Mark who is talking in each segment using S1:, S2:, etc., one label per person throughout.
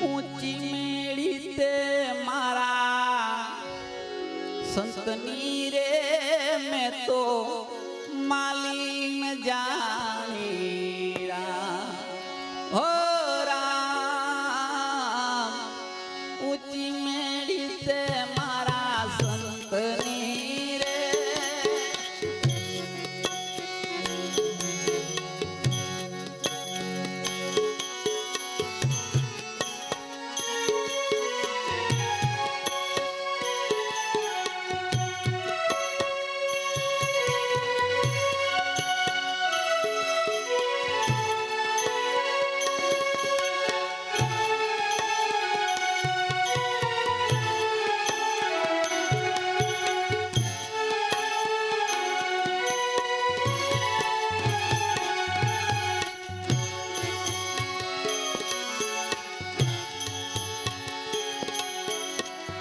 S1: ऊंची मेड़ी ते मारा संतनी रे मैं तो मालिन जानीरा हो राम ऊंची मेड़ी ते मारा संतनी रे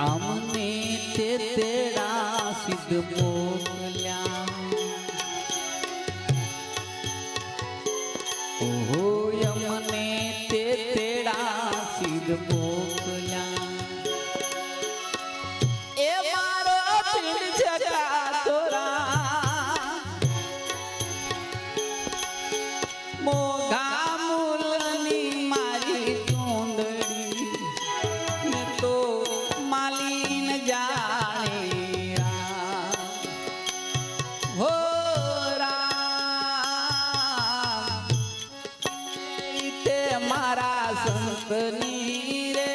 S1: अमने ते तेरा सिद्ध मोकल्या ओहो यमने ते तेरा सिद्ध मोकल्या ए मारो पीड़ जगा तोरा मोगा मूलनी मारी चूंदड़ी ने तो मालिन जाने हो राम ते मारा संतनी रे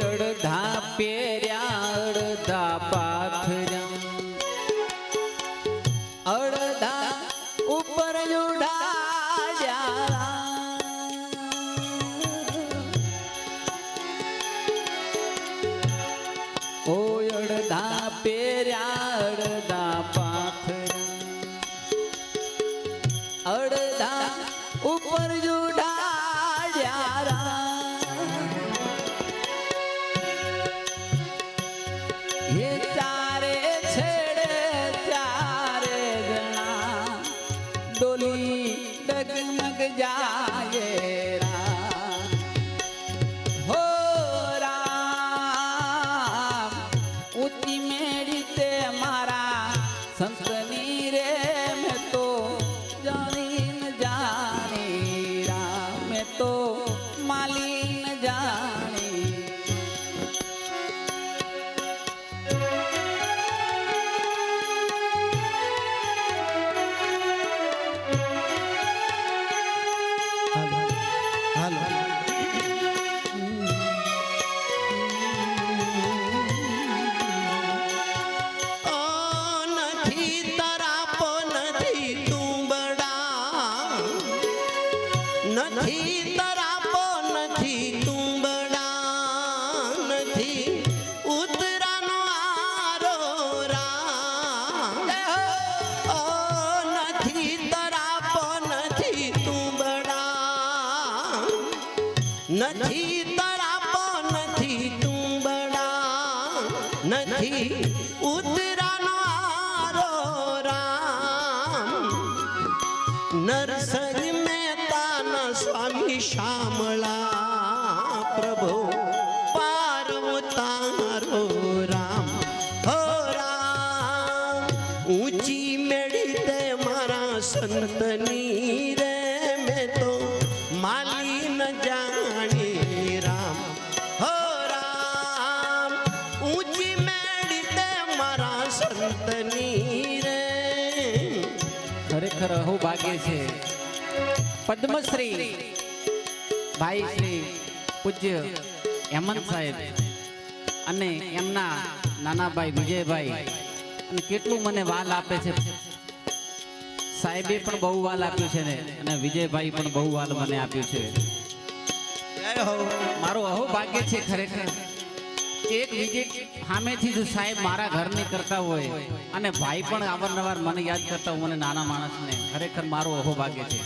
S1: अड़धा पेर्या अड़धा पाथर्या अड़धा ऊपर उड़ाया ओ अड़धा पेर्या अड़धा पाथर्या अड़धा ऊपर उड़ाया ये चारे छेड़े चारे जना डोली डगमग जाए हो राम ऊंची मेड़ी ते मारा संतनी रे मैं तो जानी न जानी राम मैं तो मालिन जानी
S2: નથી તરાપો નથી તુંબડા નથી ઉતરાનો આરો રામ ઓ નથી તરાપો નથી તુંબડા નથી તરાપો નથી તુંબડા નથી ઉતરાનો આરો રામ નરસરી स्वामी श्यामला प्रभु पार्वतारो राम हो राम ऊंची मेड़ी ते मारा संतनी रे मैं तो माली न जानी राम हो राम ऊंची मेड़ी ते मारा संतनी रे
S1: खरेखर हो भाग्य छे पद्मश्री भाई श्री पूज्य हेमंत साहेब अने एमना नाना भाई विजय भाई केटलू मने वाल आपे छे સાહેબે પણ બહુ વાલ આપ્યું છે ને અને વિજયભાઈ પણ બહુ વાલ મને આપ્યું છે.
S2: જય હો.
S1: મારું અહો ભાગ્ય છે ખરેખર. એક વિજય સામેથી જો સાહેબ મારા ઘરની કરતા હોય અને ભાઈ પણ અવારનવાર મને યાદ કરતા હોય, મને નાના માણસને, ખરેખર મારું અહો ભાગ્ય છે.